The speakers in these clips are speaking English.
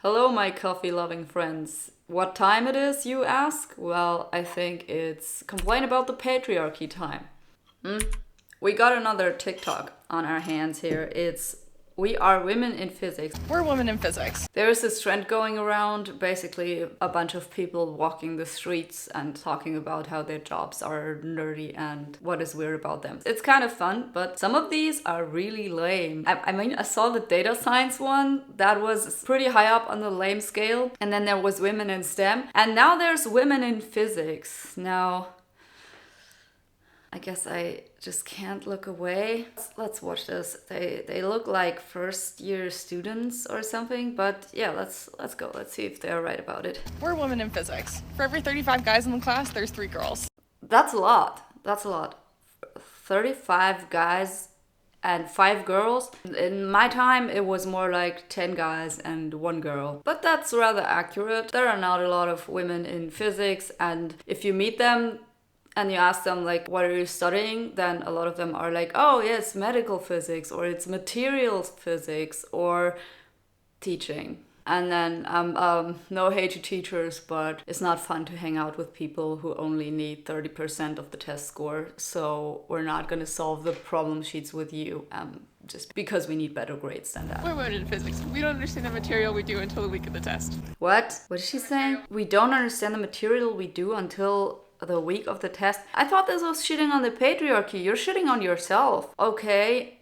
Hello, my coffee-loving friends. What time it is, you ask? Well, I think it's complain about the patriarchy time. We got another TikTok on our hands here. It's we are women in physics. We're women in physics. There is this trend going around, basically a bunch of people walking the streets and talking about how their jobs are nerdy and what is weird about them. It's kind of fun, but some of these are really lame. I mean, I saw the data science one that was pretty high up on the lame scale, and then there was women in STEM, and now there's women in physics. Now, I guess I just can't look away. Let's watch this. They look like first year students or something, but yeah, let's go. Let's see if they're right about it. We're women in physics. For every 35 guys in the class, there's 3 girls. That's a lot. That's a lot. 35 guys and 5 girls. In my time, it was more like 10 guys and 1 girl. But that's rather accurate. There are not a lot of women in physics, and if you meet them, and you ask them, like, what are you studying? Then a lot of them are like, oh, yeah, it's medical physics, or it's materials physics, or teaching. And then, no hate to teachers, but it's not fun to hang out with people who only need 30% of the test score. So we're not going to solve the problem sheets with you, just because we need better grades than that. We're women in physics. We don't understand the material we do until the week of the test. What? What is she saying? We don't understand the material we do until the week of the test. I thought this was shitting on the patriarchy. You're shitting on yourself. Okay.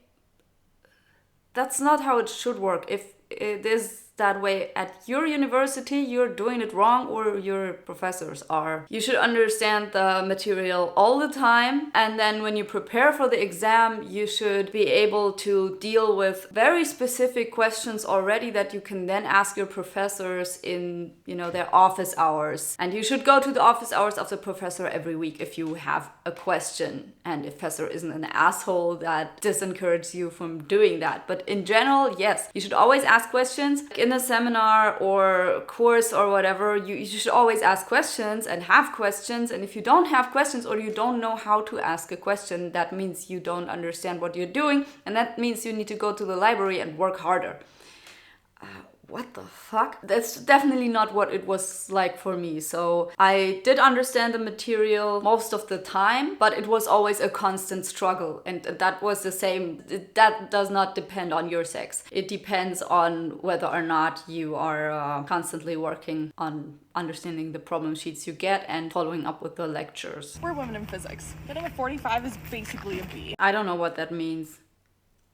That's not how it should work. If it is that way at your university, you're doing it wrong, or your professors are. You should understand the material all the time, and then when you prepare for the exam, you should be able to deal with very specific questions already that you can then ask your professors in, their office hours. And you should go to the office hours of the professor every week if you have a question, and if professor isn't an asshole that disencourages you from doing that. But in general, yes, you should always ask questions. In a seminar or course or whatever, you should always ask questions and have questions. And if you don't have questions, or you don't know how to ask a question, that means you don't understand what you're doing, and that means you need to go to the library and work harder. What the fuck? That's definitely not what it was like for me. So I did understand the material most of the time, but it was always a constant struggle. And that was the same. That does not depend on your sex. It depends on whether or not you are constantly working on understanding the problem sheets you get and following up with the lectures. We're women in physics. Getting a 45 is basically a B. I don't know what that means.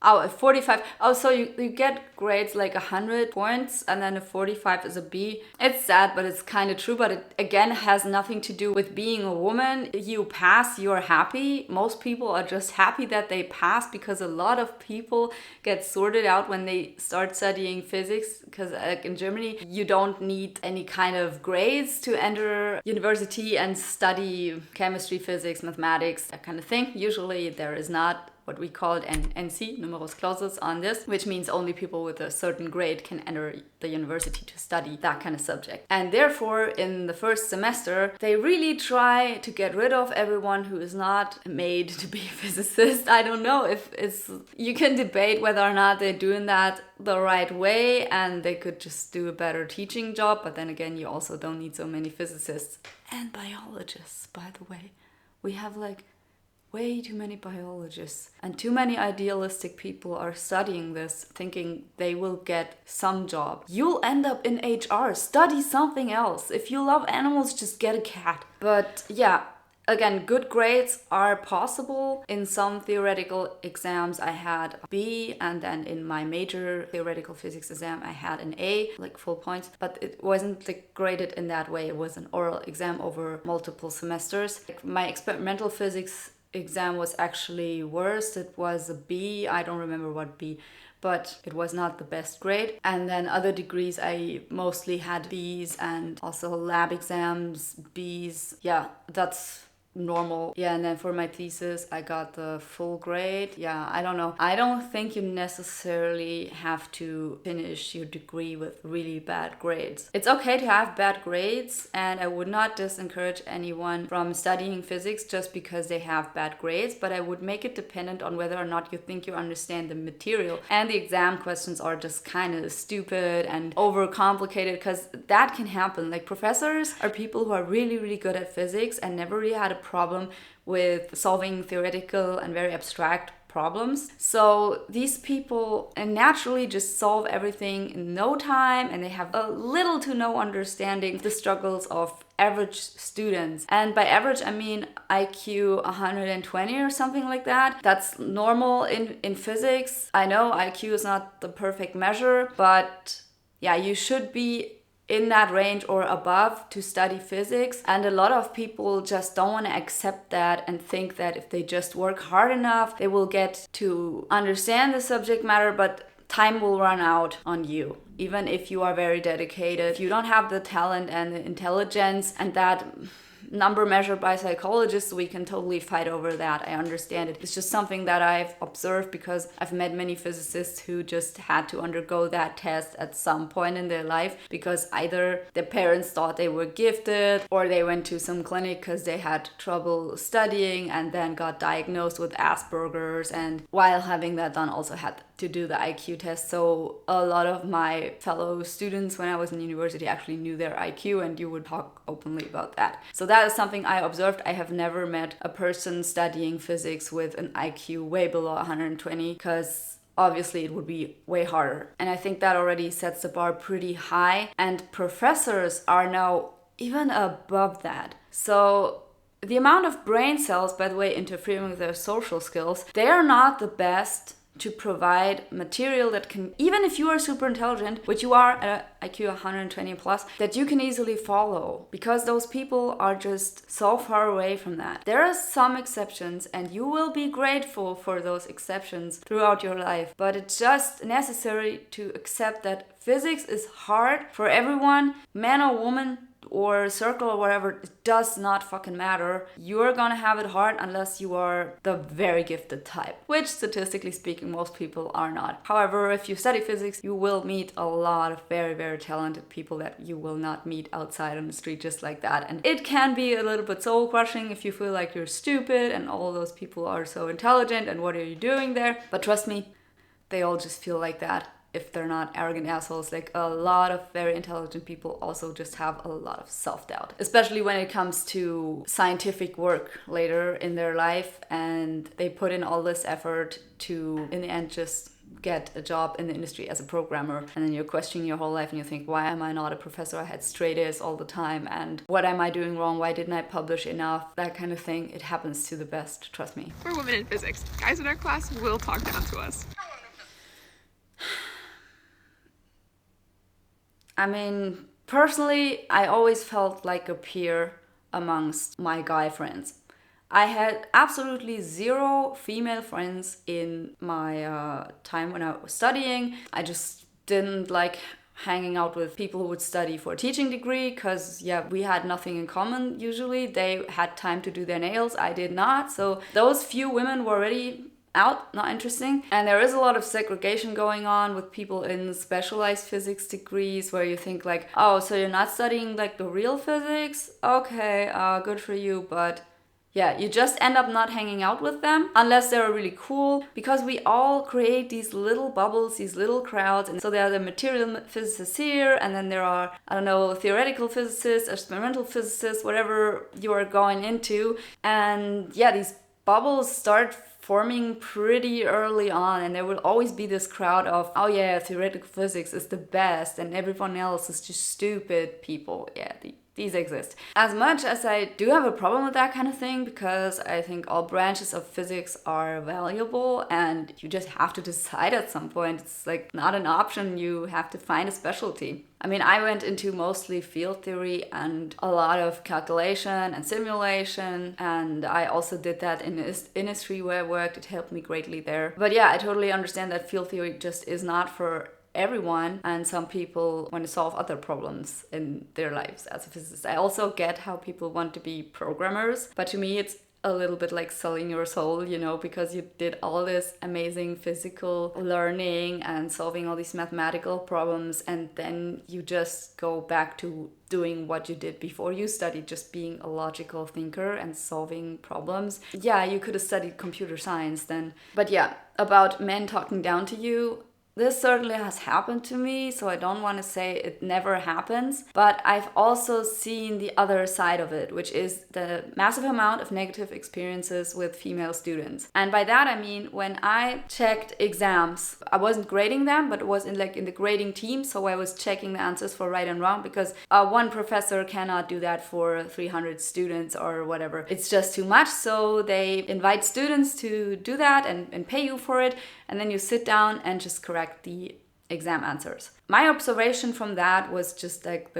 Oh, a 45. Oh, so you get grades like 100 points, and then a 45 is a B. It's sad, but it's kind of true. But it, again, has nothing to do with being a woman. You pass, you're happy. Most people are just happy that they pass, because a lot of people get sorted out when they start studying physics. Because in Germany, you don't need any kind of grades to enter university and study chemistry, physics, mathematics, that kind of thing. Usually there is not what we called an NC, numerus clausus, on this, which means only people with a certain grade can enter the university to study that kind of subject. And therefore, in the first semester, they really try to get rid of everyone who is not made to be a physicist. I don't know if it's... You can debate whether or not they're doing that the right way, and they could just do a better teaching job, but then again, you also don't need so many physicists. And biologists, by the way. We have way too many biologists, and too many idealistic people are studying this thinking they will get some job. You'll end up in HR. Study something else. If you love animals, just get a cat. But yeah, again, good grades are possible. In some theoretical exams I had a B, and then in my major theoretical physics exam I had an A, like full points, but it wasn't graded in that way. It was an oral exam over multiple semesters. My experimental physics exam was actually worse. It was a B. I don't remember what B, but it was not the best grade. And then other degrees I mostly had Bs, and also lab exams Bs. Yeah, that's normal. Yeah, and then for my thesis, I got the full grade. Yeah, I don't know. I don't think you necessarily have to finish your degree with really bad grades. It's okay to have bad grades, and I would not discourage anyone from studying physics just because they have bad grades, but I would make it dependent on whether or not you think you understand the material. And the exam questions are just kind of stupid and overcomplicated, because that can happen. Like, professors are people who are really, really good at physics and never really had a problem with solving theoretical and very abstract problems. So these people naturally just solve everything in no time, and they have a little to no understanding of the struggles of average students. And by average, I mean IQ 120 or something like that. That's normal in physics. I know IQ is not the perfect measure, but yeah, you should be in that range or above to study physics. And a lot of people just don't want to accept that and think that if they just work hard enough, they will get to understand the subject matter, but time will run out on you. Even if you are very dedicated, if you don't have the talent and the intelligence and that number measured by psychologists, we can totally fight over that. I understand it. It's just something that I've observed because I've met many physicists who just had to undergo that test at some point in their life because either their parents thought they were gifted or they went to some clinic because they had trouble studying and then got diagnosed with Asperger's, and while having that done also had to do the IQ test. So a lot of my fellow students when I was in university actually knew their IQ, and you would talk openly about that. So that is something I observed. I have never met a person studying physics with an IQ way below 120, because obviously it would be way harder. And I think that already sets the bar pretty high, and professors are now even above that. So the amount of brain cells, by the way, interfering with their social skills, they are not the best to provide material that can, even if you are super intelligent, which you are at IQ 120 plus, that you can easily follow, because those people are just so far away from that. There are some exceptions, and you will be grateful for those exceptions throughout your life, but it's just necessary to accept that physics is hard for everyone, man or woman, or circle or whatever. It does not fucking matter. You're gonna have it hard unless you are the very gifted type, which statistically speaking most people are not. However, if you study physics, you will meet a lot of very, very talented people that you will not meet outside on the street just like that. And it can be a little bit soul crushing if you feel like you're stupid and all those people are so intelligent and what are you doing there? But trust me, they all just feel like that. If they're not arrogant assholes. Like, a lot of very intelligent people also just have a lot of self-doubt, especially when it comes to scientific work later in their life, and they put in all this effort to, in the end, just get a job in the industry as a programmer, and then you're questioning your whole life and you think, why am I not a professor? I had straight A's all the time, and what am I doing wrong? Why didn't I publish enough? That kind of thing. It happens to the best, trust me. We're women in physics. Guys in our class will talk down to us. I mean, personally, I always felt like a peer amongst my guy friends. I had absolutely zero female friends in my time when I was studying. I just didn't like hanging out with people who would study for a teaching degree because, yeah, we had nothing in common usually. They had time to do their nails, I did not. So those few women were already out, not interesting. And there is a lot of segregation going on with people in specialized physics degrees where you think like, oh, so you're not studying like the real physics? Okay, good for you, but yeah, you just end up not hanging out with them unless they're really cool, because we all create these little bubbles, these little crowds. And so there are the material physicists here, and then there are, I don't know, theoretical physicists, experimental physicists, whatever you are going into. And yeah, these bubbles start forming pretty early on, and there will always be this crowd of, oh yeah, theoretical physics is the best and everyone else is just stupid people. Yeah, these exist. As much as I do have a problem with that kind of thing, because I think all branches of physics are valuable and you just have to decide at some point. It's like not an option, you have to find a specialty. I mean, I went into mostly field theory and a lot of calculation and simulation, and I also did that in the industry where I worked. It helped me greatly there. But yeah, I totally understand that field theory just is not for everyone, and some people want to solve other problems in their lives as a physicist. I also get how people want to be programmers, but to me it's a little bit like selling your soul, you know, because you did all this amazing physical learning and solving all these mathematical problems, and then you just go back to doing what you did before you studied, just being a logical thinker and solving problems. Yeah, you could have studied computer science then. But yeah, about men talking down to you, this certainly has happened to me, so I don't want to say it never happens, but I've also seen the other side of it, which is the massive amount of negative experiences with female students. And by that I mean, when I checked exams, I wasn't grading them, but it was in the grading team, so I was checking the answers for right and wrong, because one professor cannot do that for 300 students or whatever. It's just too much, so they invite students to do that and pay you for it, and then you sit down and just correct the exam answers. My observation from that was just like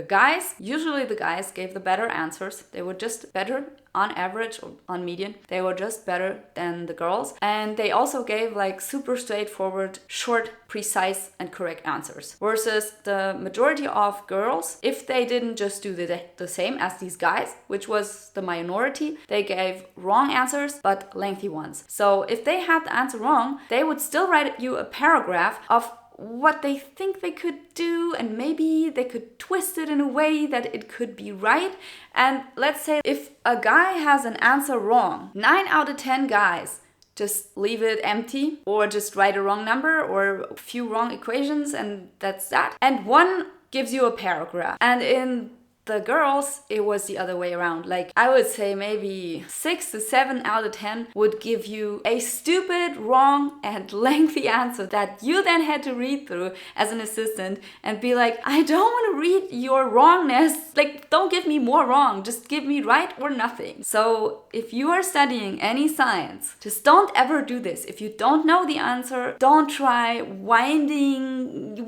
usually the guys gave the better answers. They were just better on average or on median. They were just better than the girls. And they also gave like super straightforward, short, precise and correct answers. Versus the majority of girls, if they didn't just do the same as these guys, which was the minority, they gave wrong answers, but lengthy ones. So if they had the answer wrong, they would still write you a paragraph of what they think they could do, and maybe they could twist it in a way that it could be right. And let's say if a guy has an answer wrong, 9 out of 10 guys just leave it empty or just write a wrong number or a few wrong equations, and that's that. And one gives you a paragraph. And in the girls, it was the other way around. Like, I would say maybe 6 to 7 out of 10 would give you a stupid, wrong, and lengthy answer that you then had to read through as an assistant and be like, I don't want to read your wrongness. Like, don't give me more wrong. Just give me right or nothing. So if you are studying any science, just don't ever do this. If you don't know the answer, don't try wiggling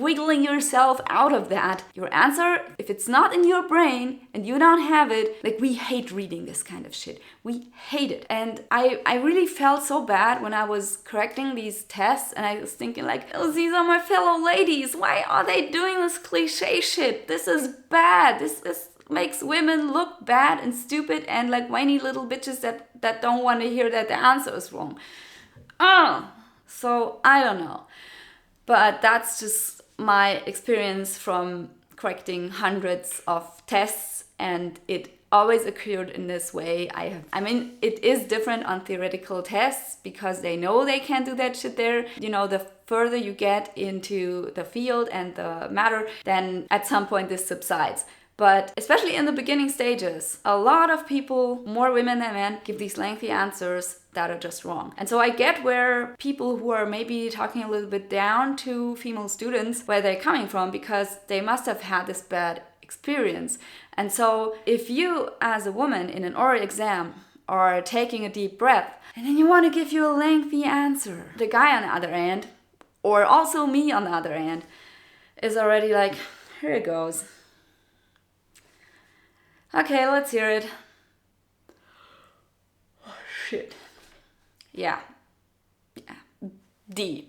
yourself out of that. Your answer, if it's not in your brain, and you don't have it, like, we hate reading this kind of shit. We hate it. And I really felt so bad when I was correcting these tests, and I was thinking like, oh, these are my fellow ladies. Why are they doing this cliche shit? This is bad. This makes women look bad and stupid and like whiny little bitches that don't want to hear that the answer is wrong. So I don't know. But that's just my experience from correcting hundreds of tests, and it always occurred in this way. I mean, it is different on theoretical tests because they know they can't do that shit there. You know, the further you get into the field and the matter, then at some point this subsides. But especially in the beginning stages, a lot of people, more women than men, give these lengthy answers that are just wrong. And so I get where people who are maybe talking a little bit down to female students, where they're coming from, because they must have had this bad experience. And so if you, as a woman in an oral exam, are taking a deep breath, and then you want to give you a lengthy answer, the guy on the other end, or also me on the other end, is already like, here it goes. Okay, let's hear it. Oh, shit. Yeah. D.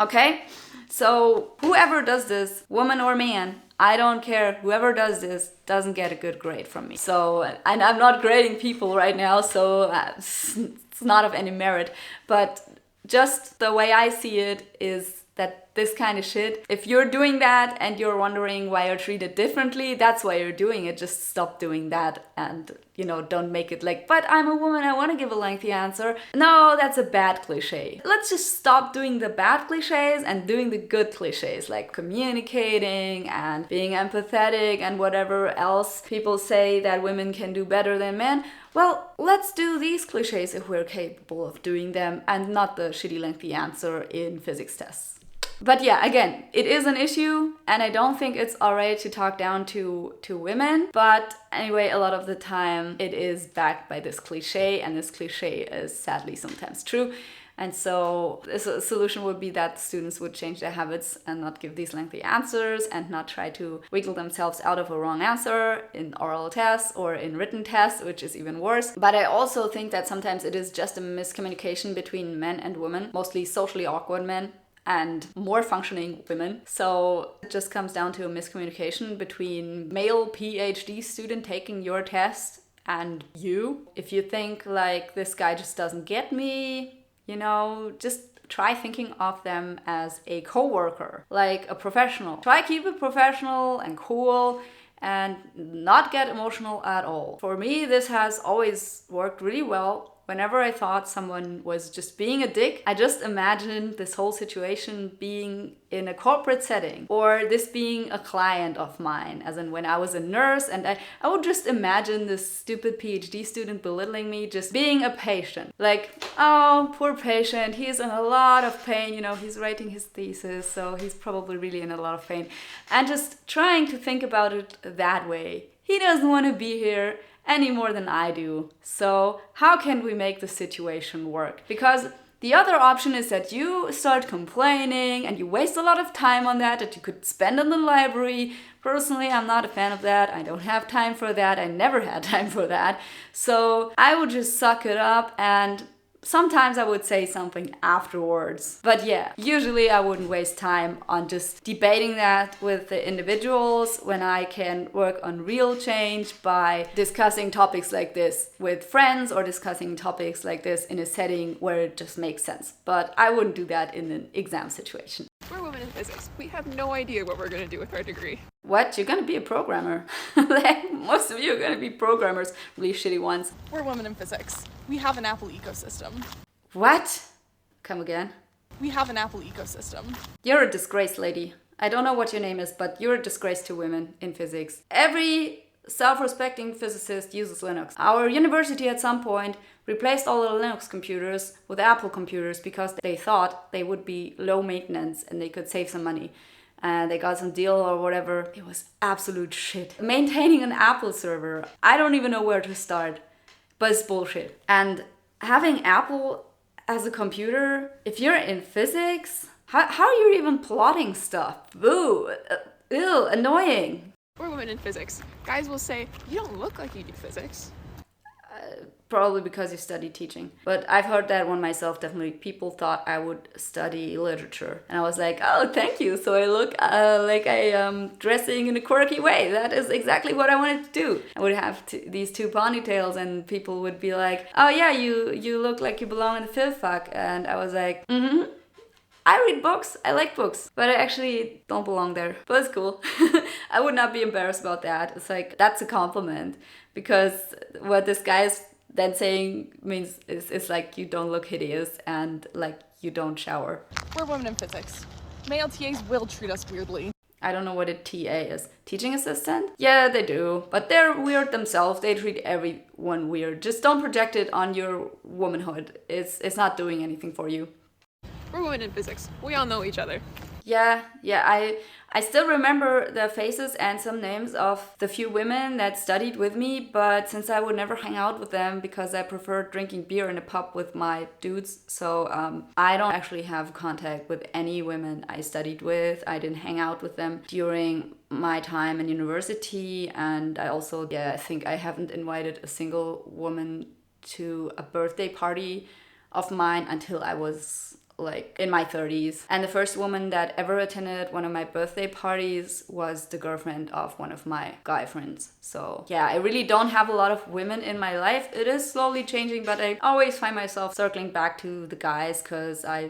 Okay? So whoever does this, woman or man, I don't care. Whoever does this doesn't get a good grade from me. So, and I'm not grading people right now, so it's not of any merit. But just the way I see it is that this kind of shit, if you're doing that and you're wondering why you're treated differently, that's why you're doing it. Just stop doing that and, you know, don't make it like, but I'm a woman, I want to give a lengthy answer. No, that's a bad cliche. Let's just stop doing the bad cliches and doing the good cliches, like communicating and being empathetic and whatever else people say that women can do better than men. Well, let's do these cliches if we're capable of doing them, and not the shitty lengthy answer in physics tests. But yeah, again, it is an issue, and I don't think it's alright to talk down to women. But anyway, a lot of the time it is backed by this cliche, and this cliche is sadly sometimes true. And so the solution would be that students would change their habits and not give these lengthy answers and not try to wiggle themselves out of a wrong answer in oral tests or in written tests, which is even worse. But I also think that sometimes it is just a miscommunication between men and women, mostly socially awkward men. and more functioning women. So it just comes down to a miscommunication between male PhD student taking your test and you. If you think like this guy just doesn't get me, just try thinking of them as a coworker, like a professional. Try keep it professional and cool and not get emotional at all. For me, this has always worked really well. Whenever I thought someone was just being a dick, I just imagined this whole situation being in a corporate setting, or this being a client of mine, as in when I was a nurse, and I would just imagine this stupid PhD student belittling me, just being a patient. Like, oh, poor patient, he's in a lot of pain, he's writing his thesis, so he's probably really in a lot of pain. And just trying to think about it that way. He doesn't want to be here any more than I do. So how can we make the situation work? Because the other option is that you start complaining and you waste a lot of time on that you could spend in the library. Personally, I'm not a fan of that. I don't have time for that. I never had time for that. So I would just suck it up, and sometimes I would say something afterwards. But yeah, usually I wouldn't waste time on just debating that with the individuals when I can work on real change by discussing topics like this with friends, or discussing topics like this in a setting where it just makes sense. But I wouldn't do that in an exam situation. We're women in physics. We have no idea what we're going to do with our degree. What? You're gonna be a programmer. Like, most of you are gonna be programmers, really shitty ones. We're women in physics. We have an Apple ecosystem. What? Come again? We have an Apple ecosystem. You're a disgrace, lady. I don't know what your name is, but you're a disgrace to women in physics. Every self-respecting physicist uses Linux. Our university at some point replaced all the Linux computers with Apple computers because they thought they would be low maintenance and they could save some money. And they got some deal or whatever. It was absolute shit. Maintaining an Apple server, I don't even know where to start, but it's bullshit. And having Apple as a computer, if you're in physics, how are you even plotting stuff? Ooh, ew, annoying. We're women in physics. Guys will say, you don't look like you do physics. Probably because you study teaching. But I've heard that one myself, definitely. People thought I would study literature. And I was like, oh, thank you. So I look like I am dressing in a quirky way. That is exactly what I wanted to do. I would have these two ponytails and people would be like, oh yeah, you look like you belong in the philfac. And I was like, mm-hmm. I read books, I like books, but I actually don't belong there. But it's cool. I would not be embarrassed about that. It's like, that's a compliment. Because what this guy is then saying means is like, you don't look hideous and like you don't shower. We're women in physics. Male TAs will treat us weirdly. I don't know what a TA is. Teaching assistant? Yeah, they do. But they're weird themselves. They treat everyone weird. Just don't project it on your womanhood. It's not doing anything for you. We're women in physics. We all know each other. Yeah, I still remember the faces and some names of the few women that studied with me, but since I would never hang out with them because I preferred drinking beer in a pub with my dudes, so I don't actually have contact with any women I studied with. I didn't hang out with them during my time in university, and I also, I think I haven't invited a single woman to a birthday party of mine until I was like in my 30s. And the first woman that ever attended one of my birthday parties was the girlfriend of one of my guy friends. So yeah, I really don't have a lot of women in my life. It is slowly changing, but I always find myself circling back to the guys because I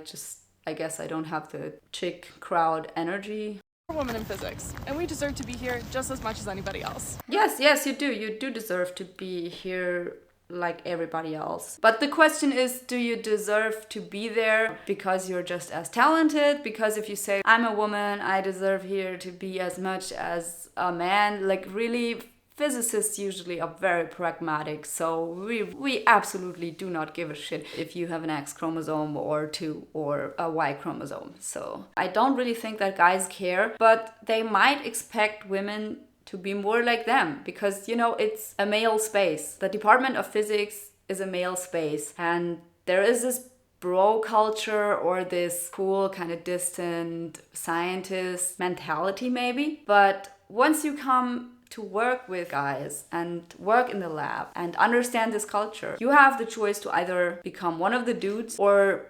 guess I don't have the chick crowd energy. We're women in physics, and we deserve to be here just as much as anybody else. Yes, you do. You do deserve to be here like everybody else. But the question is, do you deserve to be there because you're just as talented? Because if you say, I'm a woman, I deserve here to be as much as a man, like really, physicists usually are very pragmatic, so we absolutely do not give a shit if you have an X chromosome or 2 or a Y chromosome. So I don't really think that guys care, but they might expect women to be more like them because, it's a male space. The Department of Physics is a male space, and there is this bro culture or this cool kind of distant scientist mentality maybe. But once you come to work with guys and work in the lab and understand this culture, you have the choice to either become one of the dudes or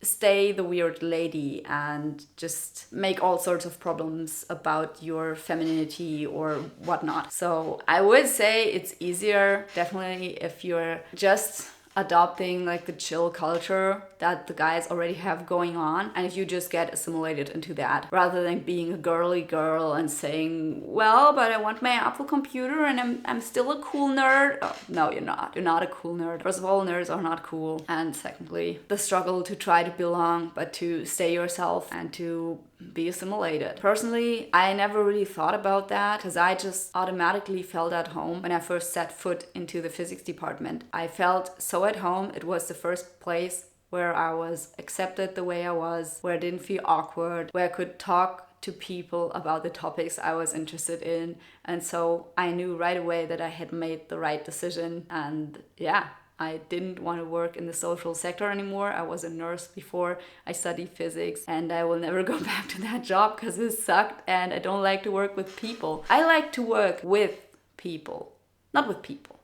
stay the weird lady and just make all sorts of problems about your femininity or whatnot. So I would say it's easier, definitely, if you're just adopting like the chill culture that the guys already have going on, and if you just get assimilated into that rather than being a girly girl and saying, well, but I want my Apple computer and I'm still a cool nerd. Oh, no, you're not a cool nerd. First of all, nerds are not cool, and secondly, the struggle to try to belong but to stay yourself and to be assimilated. Personally, I never really thought about that because I just automatically felt at home when I first set foot into the physics department. I felt so at home. It was the first place where I was accepted the way I was, where I didn't feel awkward, where I could talk to people about the topics I was interested in. And so I knew right away that I had made the right decision. And yeah, I didn't want to work in the social sector anymore. I was a nurse before I studied physics, and I will never go back to that job because it sucked, and I don't like to work with people. I like to work with people, not with people.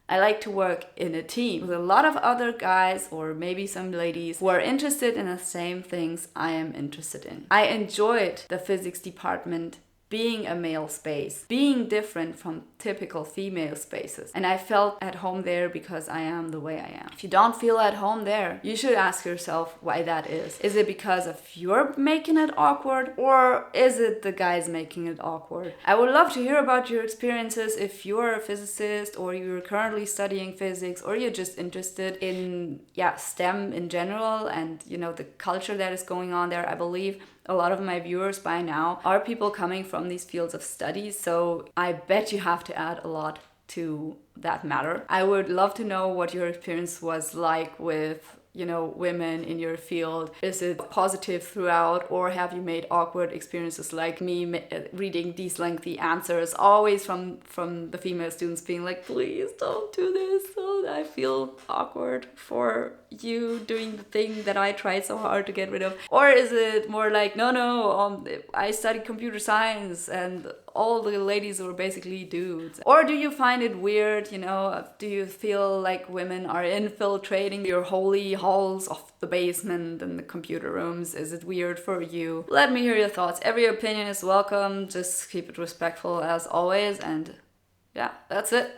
I like to work in a team with a lot of other guys or maybe some ladies who are interested in the same things I am interested in. I enjoyed the physics department being a male space, being different from typical female spaces. And I felt at home there because I am the way I am. If you don't feel at home there, you should ask yourself why that is. Is it because of you're making it awkward, or is it the guys making it awkward? I would love to hear about your experiences if you're a physicist or you're currently studying physics, or you're just interested in STEM in general and the culture that is going on there. I believe a lot of my viewers by now are people coming from these fields of studies, so I bet you have to add a lot to that matter. I would love to know what your experience was like with women in your field. Is it positive throughout, or have you made awkward experiences like me reading these lengthy answers always from the female students being like, please don't do this, so I feel awkward for you doing the thing that I tried so hard to get rid of? Or is it more like, no, I studied computer science and all the ladies were basically dudes? Or do you find it weird, do you feel like women are infiltrating your holy halls of the basement and the computer rooms? Is it weird for you? Let me hear your thoughts. Every opinion is welcome. Just keep it respectful as always, and yeah, that's it.